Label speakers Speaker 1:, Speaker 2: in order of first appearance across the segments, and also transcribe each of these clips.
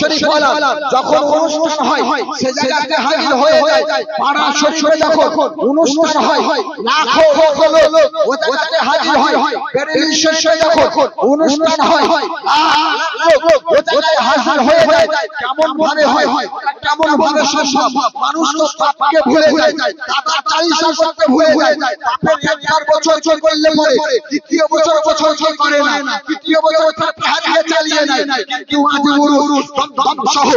Speaker 1: শরীফওয়ালা যখন অনুষ্ঠান হয় সে জায়গাতে হাজির হয়ে যায়। পাড়া শরীফে যখন অনুষ্ঠান হয় লাখো লোক ওই জায়গাতে হাজির হয়। বেরেলি শরীফে যখন অনুষ্ঠান হয় লাখ লোক ওই জায়গায় হাজির হয়ে যায়। কেমন ভাবে হয়, কেমন ভাবে সম্ভব? মানুষ তো পাপকে ভুলে যায়, দাদা চালিশা করতে ভুলে যায়। পাপের একবার বছর করলে পরে দ্বিতীয় বছর করে না, তৃতীয় বছর হারিয়ে চালিয়ে নেয়। কিন্তু আজ উরুস দম সহ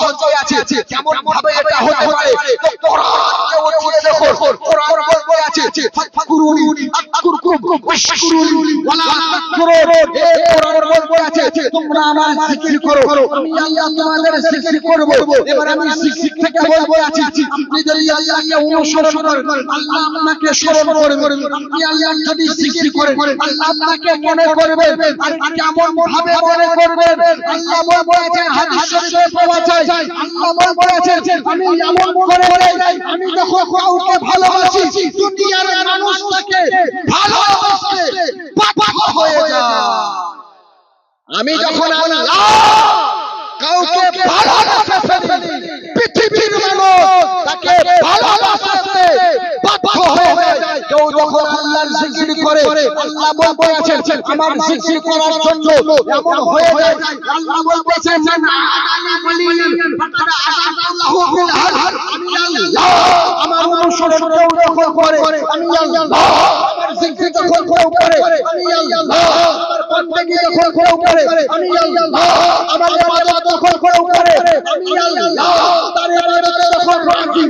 Speaker 1: চলতে আছে। কেমন ভাবে এটা হতে পারে? কোরআনকে উঠিয়ে দেখো, কোরআন বলতে আছে ফাকুরুনি আকুরকুম ওয়াশকুরুনি ওয়ালা তাকফুরুন। এই কোরআন বলতে আছে তোমরা আমার জিকির করো, আমি আল্লাহ তোমাদের জিকির করব। এবার আমি জিকির থেকে বলবো আছে আপনি যদি আল্লাহকে অনুসরণ করেন আল্লাহ আপনাকে স্মরণ করবেন। আপনি আল্লাহ যদি জিকির করেন আল্লাহ আপনাকে মনে করবেন। আর কেমন ভাবে মনে করবেন? আল্লাহ বলেছেন হাদিস শরীফে পাওয়া যায়, আল্লাহ বলেছেন আমি এমন করে আমি যখন কাউকে ভালোবাসি দুনিয়ার মানুষটাকে ভালোবাসতে পাগল হয়ে যায়। আমি যখন আল্লাহ কাউকে ভালোবাসতে ফেলি পৃথিবীর মানুষ তাকে ভালোবাসতে বাধ্য হয়ে যায়। কেউ যখন আল্লাহর জিকির করে আল্লাহ বলেছেন আমার জিকির করার জন্য এমন হয়ে যায়। আল্লাহ বলেছেন না আদালি ওয়ালিয়ান ফাকাদ আশাআল্লাহু বিল হার। আমি আল্লাহ আমার অনুসরণ কেউ যখন করে আমি আল্লাহ আমার জিকির যখন কেউ করে আমি আল্লাহ আমার বندگی যখন কেউ করে আমি আল্লাহ আমার ইবাদত যখন কেউ করে আমি আল্লাহ তার ইবাদতে যখন রাজি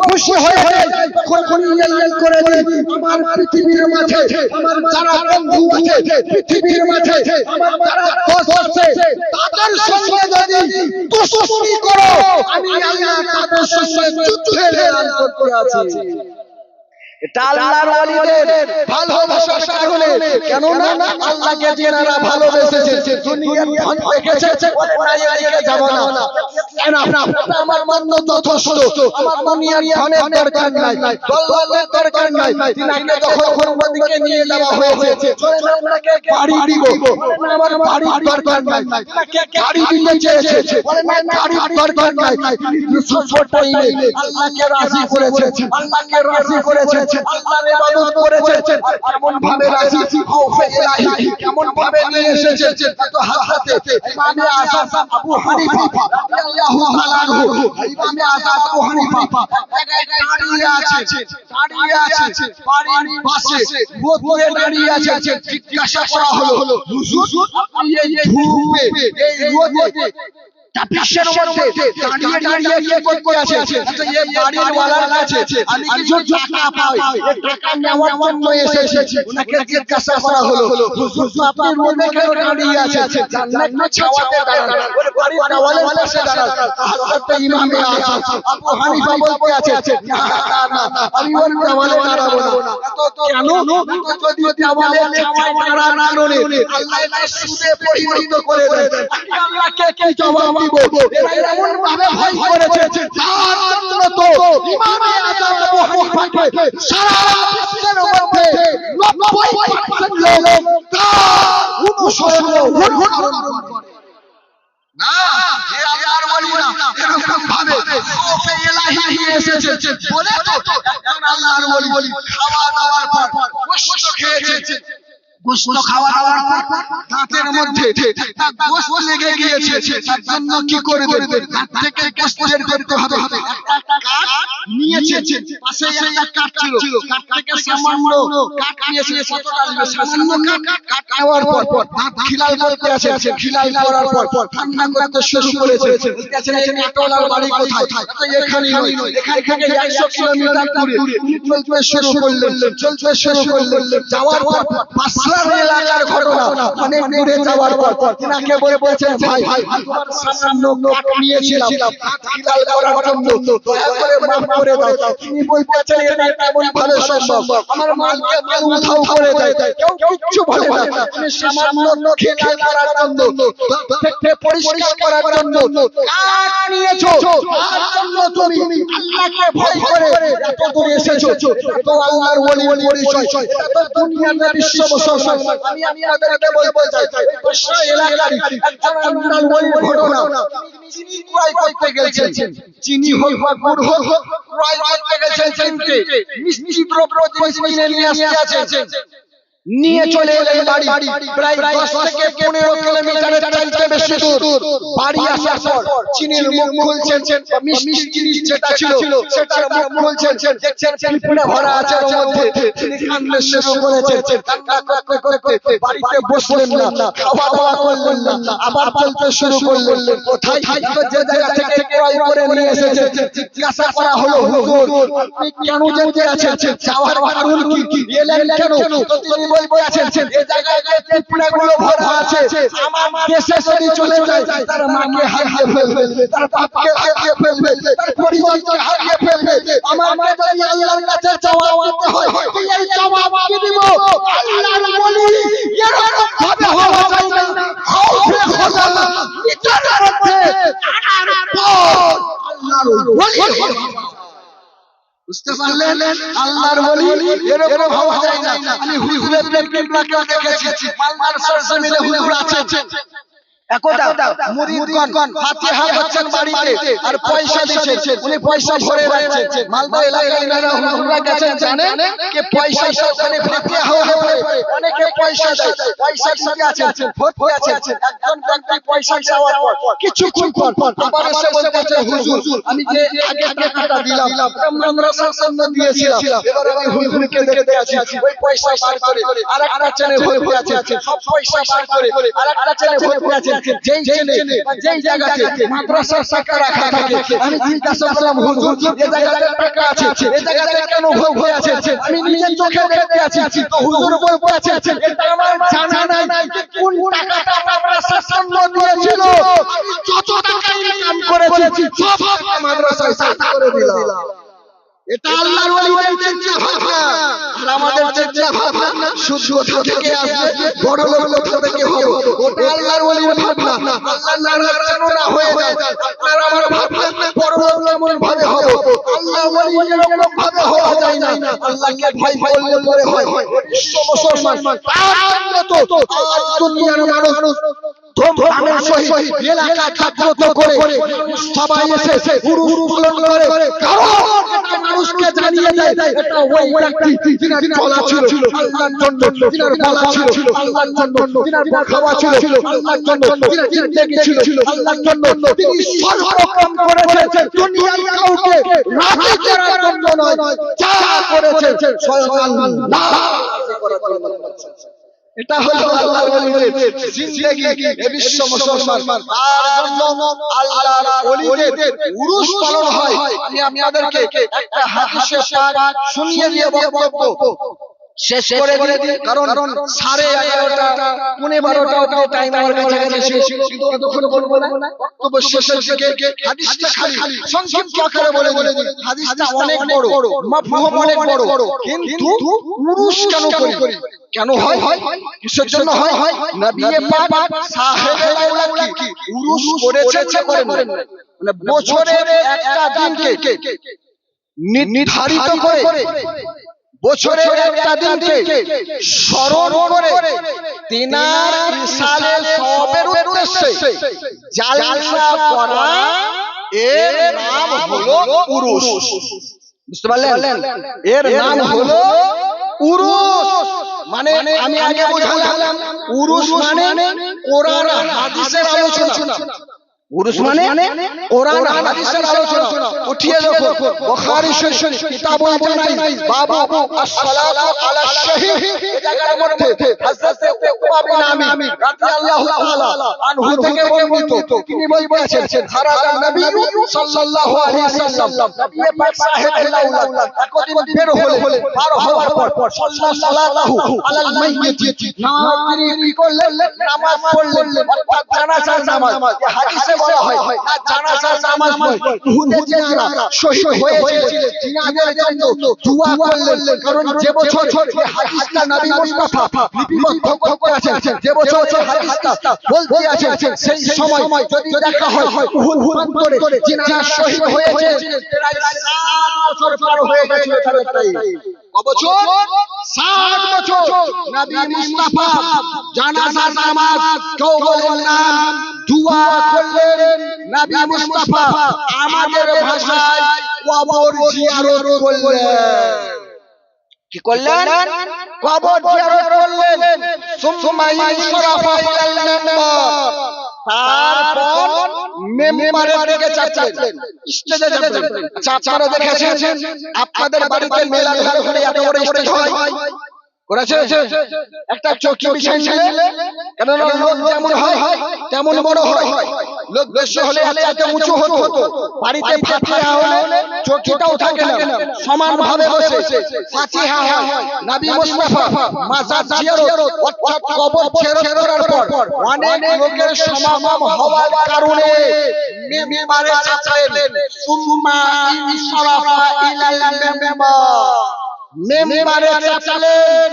Speaker 1: খুশি হয়ে যায় তখন ইয়াল করে দিই। আমার পৃথিবীর মাঝে আমার যারা বন্ধু আছে, পৃথিবীর মাঝে আমার যারা দোস্ত আছে তাদের সঙ্গে যদি দুশ্মনী করো আমি আল্লাহ তাদের সঙ্গে যুদ্ধের এলান করতে আছি। এটা আল্লাহর ওয়ালিদের ভালোবাসার কারণে। কেন না আল্লাহকে যারা ভালোবেসেছে দুনিয়ার ধন দেখেছে বলে না এদিকে যাব না, আমার মন যথেষ্ট, আমার দুনিয়ার ধনের দরকার নাই, দৌলতের দরকার নাই। তিনাকে যখন ওদিকে নিয়ে যাওয়া হয়েছে আপনাকে বাড়ি দিব, আমার বাড়ির দরকার নাই। তিনাকে গাড়ি দিতে চেয়েছে বলে না গাড়ির দরকার নাই। সুযোগ টাইমে আল্লাহকে রাজি করেছে, আল্লাহকে রাজি করেছে, আল্লাহর ইবাদত করেছেন। কেমন ভাবে রাজি খাউফে ইলাহি কেমন ভাবে নিয়ে এসেছে। তো হাতে ইমামে আযম আবু হানিফা রাদিয়াল্লাহু তাআলা আনহু, ইমামে আযম আবু হানিফা এক জায়গায় দাঁড়িয়ে আছে বাড়ির পাশে রোদে দাঁড়িয়ে আছে। জিজ্ঞাসা করা হলো হুজুর আপনি এই ধূপে এই রোদে তাপিশের মধ্যে দাঁড়িয়ে কি করতে আছে? আচ্ছা এই বাড়ির ওয়ালার কাছে আমি কিছু টাকা পাই, এই টাকা নেওয়ার জন্য এসেছি। ওনাকে জিজ্ঞাসা করা হলো হুজুর আপনি রোদে কেন দাঁড়িয়ে আছেন? জান্নাতের ছাওয়াতে দাঁড়ান, ওই বাড়ির দেওয়ালের পাশে দাঁড়ান। হযরত ইমামে আযম আবু হানিফা বলতে আছে না আমি ওই দেওয়ালে দাঁড়াবো না। তো কেন? যদি দেওয়ালের ছাওয়ায় দাঁড়ার কারণে আল্লাহ এটা সুদে পরিণত করে দেয়, আল্লাহকে কি জবাব দিব? এরা এমন ভাবে ভয় করেছে তার জন্য তো ইমামে আযম আবু হানিফাকে সারা বিশ্বের মধ্যে 90% লোক তার অনুসরণ করে না। এ আল্লাহর ওয়ালি না, এরকম ভাবে খাউফে ইলাহি এসেছে বলে তো একজন আল্লাহর ওয়ালি খাওয়া দাওয়ার পর গোশত খেয়েছে। গোশত খাওয়া দাওয়ার পর দাঁতের মধ্যে একটা গোশত লেগে গিয়েছে, তার জন্য কি করবে? দাঁত থেকে গোশত বের করতে হবে। একটা কাঠ নিয়েছে, পাশে একটা কাঠ ছিল, কাঠ থেকে সামান্য কাঠ নিয়েছে। কতটা নেবে? সামান্য কাঠ নেওয়ার পর দাঁত খিলাল করতে আছে, খিলাল করার পর ঠান্ডা করতে শুরু করেছে। বলতেছেন এই কাটলার বাড়ি কোথায়? তো এখানেই নয়, এখান থেকে 100 কিলোমিটার দূরে চলতে শুরু করলেন। যাওয়ার পর এলাকার ঘটনা অনেক দূরে যাওয়ার পর তিনাকে বলেছেন ভাই সামান্য কাঠ নিয়েছিলাম খিলাল করার জন্য, দয়া করে মাফ করে দাও। তিনি বলতেছেন এটা কেমন ভাবে সম্ভব? আমার মালকে মাল উঠাও করে দেয়, কেউ কিচ্ছু বলে না। আমি সামান্য খিলাল করার জন্য, থেকে পরিষ্কার করার জন্য কাঠ নিয়েছো, তার জন্য তুমি আল্লাহকে ভয় করে এত দূরে এসেছো। তো আল্লাহর ওলি পরিচয়, এটা তো দুনিয়ার বিশ্ব মুসলমান মুসলমান, আমি আপনাদেরকে বলতে চাই পাশা এলাকার একজন আল্লাহর ওলির ঘটনা। চিনি ক্রয় করতে গেছেন, চিনি হোক বা গুড় হোক ক্রয় করতে গেছেন চিনতে, মিষ্টি দ্রব্য জিনিস কিনে নিয়ে আসছেন, নিয়ে চলে এলেন বাড়ি। প্রায় 10 থেকে 15 কিলোমিটারের চাইতে বেশি দূর। বাড়ি আসার পর চিনির মুখ খুলছেন, মিষ্টি জিনিস যেটা ছিল সেটার মুখ খুলছেন, দেখছেন পিঁপড়ে ভরা আছে ওর মধ্যে। তিনি কান্না শুরু করেছেন, কান্না করতে করতে বাড়িতে বসলেন না, খাওয়া দাওয়া করলেন না, আবার বলতে শুরু করলেন কোথায় যে জায়গা থেকে ক্রয় করে নিয়ে এসেছেন। জিজ্ঞাসা করা হলো, হুজুর আপনি কেন যেতে আছেন, যাওয়ার কারণ কি, এলেন কেন? তিনি বলতে আছেন এই জায়গায় যে পিঁপড়েগুলো ভরা আছে, আমার দেশে যদি চলে যায় তার মাকে হারিয়ে ফেলবে, তার বাপকে হারিয়ে ফেলবে, তার পরিবারকে হারিয়ে ফেলবে। আমাকে যদি আল্লাহর কাছে জবাব দিতে হয়, এই জবাব কি দিব? আল্লাহর ওলি এরকম ভাবে হওয়া যায় না, খাউফে খোদা নিজের মধ্যে আনার পর আল্লাহর ওলি। বুঝতে পারলেন? আল্লাহর ওলি এরকম হওয়া যায় না। আমি হুজুরের কিবলাকে দেখেছি, মালদার সরজমিনে হুজুর আছেন, একদা মুরিদগণ ফাতিহা পড়ছেন বাড়িতে আর পয়সা দিচ্ছেন, উনি পয়সা ভরে রাখছেন। মালদা এলাকায় যারা হুজুররা গেছেন জানেন যে পয়সা ওখানে ফাতিহা হবে, অনেকে পয়সা দেয়, পয়সা দিতে আছেন, ভর্তি আছেন। একজন ব্যক্তি পয়সা চাওয়ার পর কিছুক্ষণ পর আবার এসে বলতেছে, হুজুর আমি যে আগে টাকাটা দিলাম মাদ্রাসার জন্য দিয়েছিলাম, এবার আমি হুজুরকে দেখতে আছি ওই পয়সা বার করে আরেকটা চেনে ভর্তি আছে, সব পয়সা বার করে আরেকটা চেনে ভর্তি আছে। যেই জায়গাতে মাদ্রাসার টাকা রাখা থাকে, আমি জিজ্ঞাসা করলাম, হুজুর এই জায়গাতে টাকা আছে, এই জায়গাতে কেন ভয় আছে? আমি নিজের চোখে দেখতে আছি। তো হুজুর বলতে আছেন এটা আমার জানা নাই যে কোন টাকাটা মাদ্রাসার জন্য দিয়েছিল। আমি যত টাকা ইনকাম করেছি সব মাদ্রাসায় সাথে করে দিলাম। এটা আল্লাহর ওলিদের চিন্তা ভাবনা। আর আমাদের চিন্তা ভাবনা শুদ্ধ থেকে আসবে, বড় লোক কোথা থেকে হবে, ওটা আল্লাহর ওলির ভাবনা। আল্লাহ নারাজ যেন না হয়ে যায়, আপনার আমার ভাবনা বড় লোক কেমন ভাবে হবে, আল্লাহ ওলি এরকম ভাবে হওয়া যায় না। আল্লাহকে ভয় করলে পরে হয় বিশ্ব মুসলমান। তার জন্য তো আজ দুনিয়ার মানুষ ধুমধামের সহিত এলাকা জাগ্রত করে সবাই এসে উরুস পালন করে, কারণ এটা মানুষকে জানিয়ে দেয় এটা ওই ব্যক্তি যিনার চলা ছিল আল্লাহর জন্য, যিনার বলা ছিল আল্লাহর জন্য, যিনার খাওয়া ছিল আল্লাহর জন্য, যিনার জিন্দেগি ছিল আল্লাহর জন্য। তিনি সর্বরকম করেছেন, দুনিয়ার কাউকে রাজি করার জন্য নয়, যা করেছেন স্বয়ং আল্লাহ করার জন্য। এটা হলো আল্লাহর ওলিদের জিন্দেগি, এ বিশ্ব মুসলমান। তার জন্য আল্লাহর ওলিদের উরুস পালন হয়। আমি আপনাদেরকে একটা হাদিসে পাক শুনিয়ে দিয়ে বক্তব্য শেষ করে দিই, কারণ 11:30 পৌনে 12টা অবধি টাইম আমার কাছে ছিল, কিন্তু ততক্ষণ বলবো না। বক্তব্য শেষের দিকে হাদিসটা খালি সংক্ষিপ্ত আকারে বলে দিই। হাদিসটা অনেক বড়, মাফহুম অনেক বড়, কিন্তু উরুস কেন করি, কেন হয়, কিসের জন্য হয়? নবী পাক সাহেবে মাওলা কি উরুস করেছেন না করেন? মানে বছরের একটা দিনকে নির্ধারিত করে, বছরের একটা দিনকে স্মরণ করে তিনার ইসালে সওয়াবের উদ্দেশ্যে জালসা করা, এর নাম হলো উরুস। বুঝতে পারলেন? এর নাম হলো উরুস। মানে আমি আগে বুঝালাম, উরুস মানে কোরআন হাদিসের আলোচনা। উরুস মানে কোরআন হাদিসের আলোচনা। উঠিয়ে দেখো বুখারী শরীফ কিতাবুল জানাইজ বাবু as-সালাতু আলা শাহীদ, এই জায়গার মধ্যে হযরত উকবা বিন আমির রাদিয়াল্লাহু তাআলা আনহু থেকে বর্ণিত, তিনি বলছেন খারাজান নবী সাল্লাল্লাহু আলাইহি ওয়াসাল্লাম, নবী পাক সাহেবুল্লাহ একদিন বের হলে, পার হওয়ার পর সাল্লাল্লাহু আলাল মাইয়িত, তিনি কি করলেন? নামাজ পড়লেন, অর্থাৎ জানাজার নামাজ। এই হাদিসে বলা হয় না জানাজার নামাজ নয়, উহুদে যারা শহীদ হয়েছিলেন তিনাদের জন্য দোয়া করলেন। কারণ যে বছর এই হাদিসটা নবী মুস্তাফা লিপিবদ্ধ করে আছেন, যে বছর হাদিসটা বলতে আছেন, সেই সময় যদি দেখা হয় উহুদ প্রান্তরে যিনারা শহীদ হয়েছে প্রায় 7 বছর পার হয়ে গেছে। কত বছর? 60 বছর নবী মুস্তাফা জানাজার নামাজ কেউ বলেন না, দোয়া করলেন। নবী মুস্তাফা আমাদের ভাষায় কবর জিয়ারত করলেন। কি করলেন? কবর জিয়ারত করলেন। সুম্মা ইনসারাফা ইলাল মিম্বার, তারপর মেম্বারের দিকে যাচ্ছেন, স্টেজে যাচ্ছেন। আচ্ছা, আপনারা দেখেছেন আপনাদের বাড়িতে মেলা হলে এত বড় স্টেজ হয়? করেছে একটা চৌকি বিছাইলে, কেন লোক যেমন হয় তেমন বড় হয়, লোক বেশি হলে এত উঁচু হতো। বাড়িতে ফাতিহা হলে চৌকিটাও থাকে না, সমান ভাবে বসে ফাতিহা হয়। নবী মুস্তাফা মাজার জিয়ারত অর্থাৎ কবর জিয়ারত করার পর অনেক লোকের সমাগম হওয়ার কারণে মিম্বারে চাপলেন। সুম্মা ইনসারাফা ইলাল মিম্বার, মেম্বারে চাপলেন।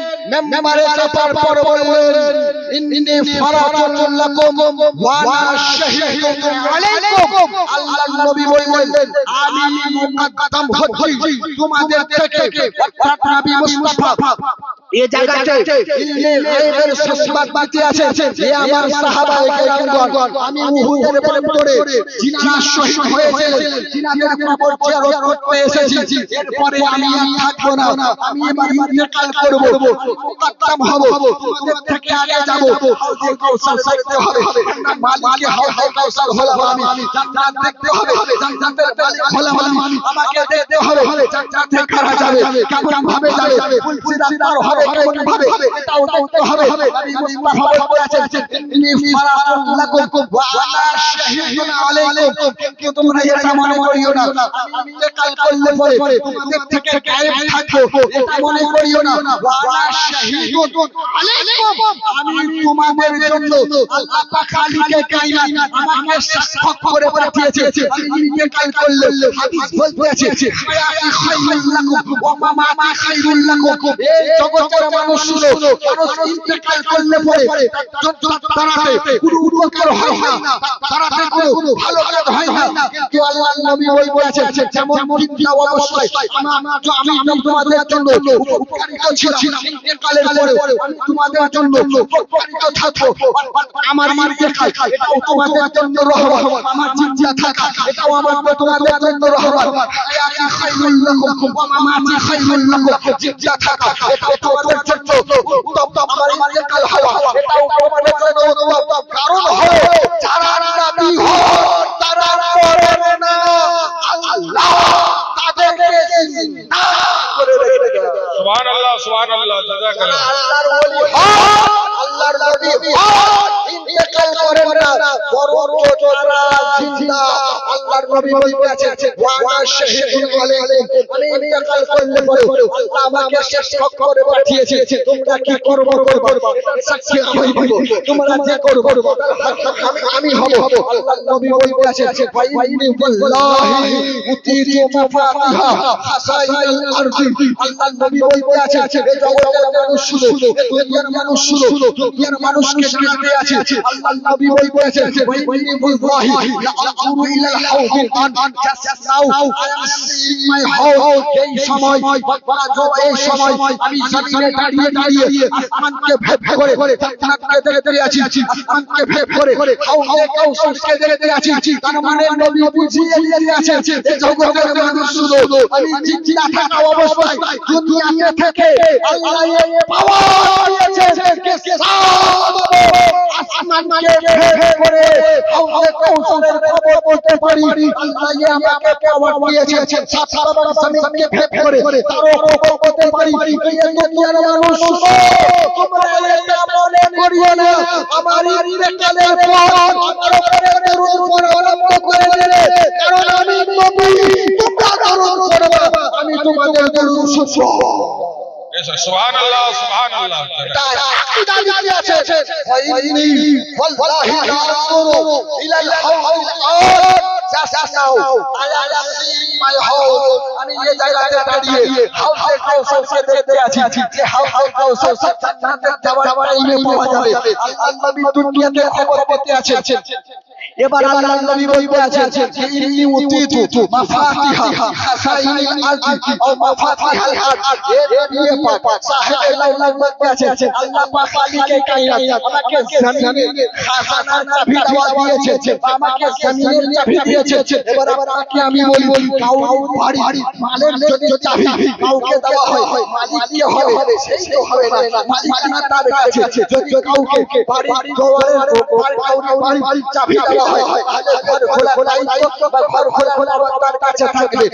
Speaker 1: মেম্বারে চাপার পর বললেন, ইন্নী ফারাতুন লাকুম ওয়া আনা শাহীদুন আলাইকুম। আল্লাহর নবী বললেন, আমি মুকদ্দম হচ্ছি তোমাদের থেকে। অর্থাৎ নবী মুস্তাফা এই জায়গাতে ইলমে গায়বের সংবাদ দিতে আছে যে আমার সাহাবায়ে কেরামগণ, আমি উহুদের প্রান্তরে যিনারা শহীদ হয়েছিলেন, যিনাদের কবর জিয়ারত করতে এসেছি, এরপরে আমি আর থাকবো না, আমি এবার ইন্তেকাল করব, মুকদ্দম হব, তোমাদের থেকে আগে যাব। হাউজে কাউসার দেখতে হবে, মালিকে হাউজে কাউসার হলাম আমি। জান্নাত দেখতে হবে, জান্নাতের মালিক হলাম আমি। আমাকে দেখতে হবে জান্নাতে কারা যাবে, কেমন ভাবে যাবে, ফুলসিরাত পার হবে কেমন ভাবে, এটাও দেখতে হবে। নবী মুস্তাফা বলেছেন, ইন্নী ফারাতুন লাকুম ওয়া আনা শাহীদুন আলাইকুম। কিন্তু তোমরা এটা মনে করিও না আমি ইন্তেকাল করলে পরে তোমাদের থেকে গায়েব থাকবো, এটা মনে করিও না। ওয়া আনা শাহীদুন আলাইকুম, আমি তোমাদের জন্য আল্লাহ পাক খালিকে কায়নাত আমাকে সাক্ষ্য করে পাঠিয়েছে। আমি ইন্তেকাল করলে হাদিস বলতে আছে, হায়াতি খায়রুল লাকুম ওয়া মামাতি খায়রুল লাকুম। এই জগতের মানুষ ইন্তেকাল করলে পরে তারাতে কোনো উপকার হয় না, তারাতে কোনো ভালো কাজ হয় না। কিন্তু আল্লাহর নবী বলেছেন, যেমন চিন্তা অবশ্যই আমি তোমাদের জন্য উপকারিত ছিলাম, ইন্তেকালের পরে আমি তোমাদের জন্য উপকারিত থাকবো। আমার ইন্তেকাল এটাও তোমাদের জন্য রহমত, আমার জিন্দা থাকা এটাও আমার তোমাদের জন্য রহমত। হায়াতি খায়রুল লাকুম ওয়া মামাতি খায়রুল লাকুম, জিন্দা থাকা এটাও তোমাদের জন্য উত্তম, আমার ইন্তেকাল হওয়া এটাও তোমাদের জন্য উত্তম। কারণ হলো যারা নবী হন তারা মরেন না, আল্লাহ তাদেরকে জিন্দা করে রেখে দেন।
Speaker 2: সুবহানাল্লাহ, সুবহানাল্লাহ, জাযাকাল্লাহ।
Speaker 1: আল্লাহর ওলি হন, আল্লাহর নবী হন, ইন্তেকাল করেন না, বরং তারা জিন্দা। আল্লাহর নবী বলেছেন, ওয়া আনা শাহীদুন আলাইকুম, আমি ইন্তেকাল করলে পরে আল্লাহ আমাকে সাক্ষ্য করে পাঠিয়েছে। তোমরা কি করবে এটার সাক্ষী আমি দিব, তোমরা যে করবে আমি হব। আল্লাহর নবী বলেছেন, ফাইনি বিল্লাহি উতিতু মাফাতিহা হাসাইল আরদি। আল্লাহর নবী বলেছেন, এই জগতের মানুষ শুনো, দুনিয়ার মানুষ শুনো, দুনিয়ার মানুষকে জানাতে আছে। আল্লাহর নবী বলেছেন, ফাইনি বিল্লাহি লাআকুরু ইলাল হাউদি আন just now I am seeing my house. এই সময় এই সময় আমি জমিনে দাঁড়িয়ে আসমানকে ভেদ করে জান্নাতকে দেখতে আছি, আসমানকে ভেদ করে হাউজে কাউসারকে দেখতে আছি। তার মানে নবী বুঝিয়ে দিয়েছে, এই জগতের মানুষ শুনো, আমি জিন্দা থাকা অবস্থায় দুনিয়াতে থেকে আল্লাহ এই পাওয়ার দিয়েছে যে আসমানকে ভেদ করে হাউজে কাউসারের খবর বলতে পারি। আল্লাহ আমাকে পাওয়ার দিয়েছে সারা জমিনকে ভেদ করে তারও খবর বলতে পারি। এই দুনিয়ার মানুষ শুনো, তোমরা এটা মনে করিও না আমার ইন্তেকালের পর আমার উপরে দরুদ পড়া আরম্ভ করে দেবে, কারণ আমি নবী, তোমরা দরুদ পড়বা, আমি তোমাদের দরুদ শুনবো।
Speaker 2: সুবহানাল্লাহ, সুবহানাল্লাহ।
Speaker 1: এটা আকীদা দিতে আছে, ফাইনি ওয়াল্লাহি লা আনজুরু ইলাল হাউল আন just now I am seeing my house. আমি এই জায়গাতে দাঁড়িয়ে হাউজে কাউসারকে দেখতে আছি, যে হাউজে কাউসার জান্নাতে যাওয়ার টাইমে পাওয়া যাবে। আল্লাহর নবী দুনিয়াতে খবর পেতে আছেন, এবার আল্লাহর নবী বলতে আছেন যে ইন্নী উতিতু মাফাতিহা খাসাইনিল আরদি ও মাফাতিহাল হাদ। এ নবী পাক সাহেব আল্লাহ বলতে আছেন আল্লাহ পাক মালিকে কায়নাত আমাকে জমিনের খাজানার চাবি দেওয়া দিয়েছে, আমাকে জমিনের চাবি দিয়েছে। এবার আপনাকে আমি বলি কাউর বাড়ি মালের যদি চাবি কাউকে দেওয়া হয় মালিক কে হবে? সেই তো হবে না, মালিকানা তার কাছে। যদি কাউকে বাড়ির দুয়ারের উপর কাউকে বাড়ির চাবি দেওয়া হয় তাহলে ঘর খোলা দায়িত্ব বা ঘর খোলা তার কাছে থাকবে।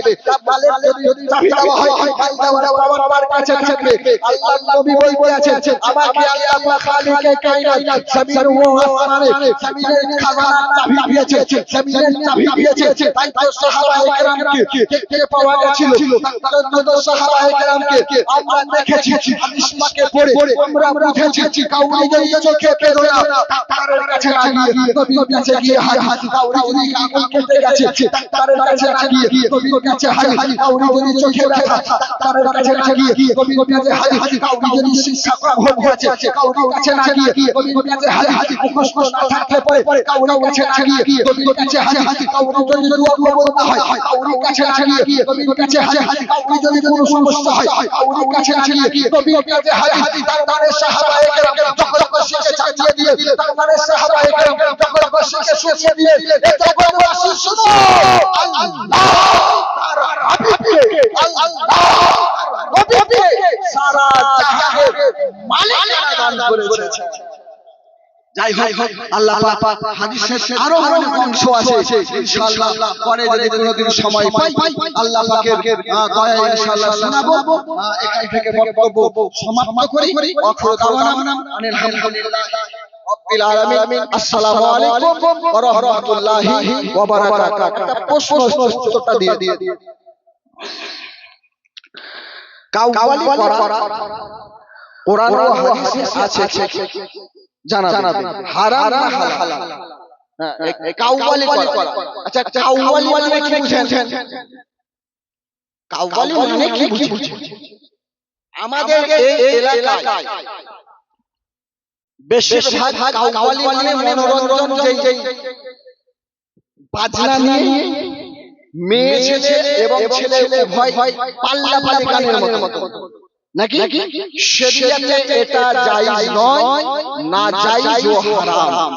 Speaker 1: মালের যদি চাবি দেওয়া হয় মাল দেওয়ার তার কাছে থাকবে। আল্লাহর নবী বলতে আছেন আমাকে আল্লাহ পাক খালিকে কায়নাত জমিন ও আসমানে জমিনের খাজানার চাবি দিয়েছে, জমিনের চাবি দিয়েছে। তাই তো সাহাবায়ে কেরামকে দেখতে পাওয়া গেছিল, তার সাহাবায়ে কেরামকে আমরা দেখেছি হাদিস পাকে পড়ে আমরা বুঝেছি কাউকে যদি চোখে পেলো না তার কাছে লাগিয়ে নবীর কাছে গিয়ে হাজির। কাউকে যদি আঙুল কেটে গেছে তার কাছে লাগিয়ে নবীর কাছে হাজির। কাউকে যদি চোখে ব্যথা তার কাছে লাগিয়ে নবীর কাছে হাজির। কাউকে যদি শিক্ষা কম হয়ে গেছে কাউকে কাছে লাগিয়ে নবীর কাছে হাজির। মুখস্থ না থাকলে পরে কাউকে কাছে লাগিয়ে নবীর কাছে হাজির। কাউকে যদি দোয়া কবুল না হয় কাউকে কাছে লাগিয়ে নবীর কাছে হাজির। কাউকে যদি কোনো সমস্যা হয় কাউকে কাছে লাগিয়ে নবীর কাছে হাজির। তার মানে সাহাবায়ে কেরাম যখন শিখে চালিয়ে দিয়ে, তার মানে সাহাবায়ে কেরাম যখন শিখে শুনিয়ে দিয়ে এটা বলে রাসূল শুনো আল্লাহ তার হাবিবকে আল্লাহ নবীকে সারা জাহানের মালিকানা দান করেছে। যাই হোক আল্লাহ পাক হাদিসের আরো অনেক অংশ আছে, ইনশাআল্লাহ পরে যদি কোনোদিন সময় পাই আল্লাহ পাকের দয়ায় ইনশাআল্লাহ শোনাবো। এখান থেকে বক্তব্য সমাপ্ত করি। আখিরু দাওয়ানা আনিল হামদুলিল্লাহ রাব্বিল আলামিন। আসসালামু আলাইকুম ওয়া রাহমাতুল্লাহি ওয়া বারাকাতুহু। একটা প্রশ্ন উত্তরটা দিয়ে কাউয়ালি করা কোরআন ও হাদিসে আছে জানাবে হারাম না হালাল? কাউয়ালি করা, আচ্ছা কাউয়ালি মানে কি বুঝেন? কাউয়ালি মানে কি বুঝেন? আমাদের এই এলাকায় বেশিরভাগ কাউয়ালি মানে মনোরঞ্জন, যেই বাজনা নিয়ে মেয়ে ছেলে এবং ছেলে উভয় পাল্লা পাল্লি গানের মতো নাকি শরীয়তে এটা জায়েজ নয়, না জায়েজ ও হারাম।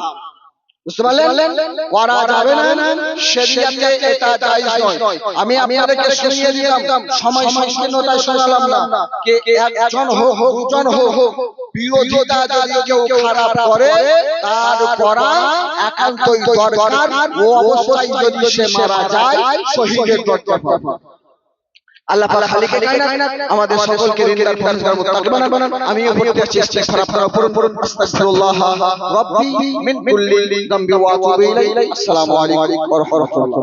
Speaker 1: বুঝতে পারলেন? করা যাবে না, শরীয়তে এটা জায়েজ নয়। আমি আপনাদেরকে শুনিয়ে দিলাম, সময় সংকীর্ণতায় শোনালাম না। কে একজন হোক দুজন হোক বিরোধিতা যদি কেউ খারাপ করে তার করা একান্তই দরকার। ও অবস্থায় যদি সে মারা যায় শহীদের দরজা পাবে। আল্লাহ পাক খালিকে কায়নাত আমাদের সকলকে দিনদার পরহেজগার মুত্তাকি বানান। আমিও বলতে চেষ্টা করি আপনারা পড়ুন আস্তাগফিরুল্লাহ রাব্বি মিন কুল্লি যামবি ওয়া আতুবু ইলাইহি। আসসালামু আলাইকুম ওয়া রাহমাতুল্লাহ।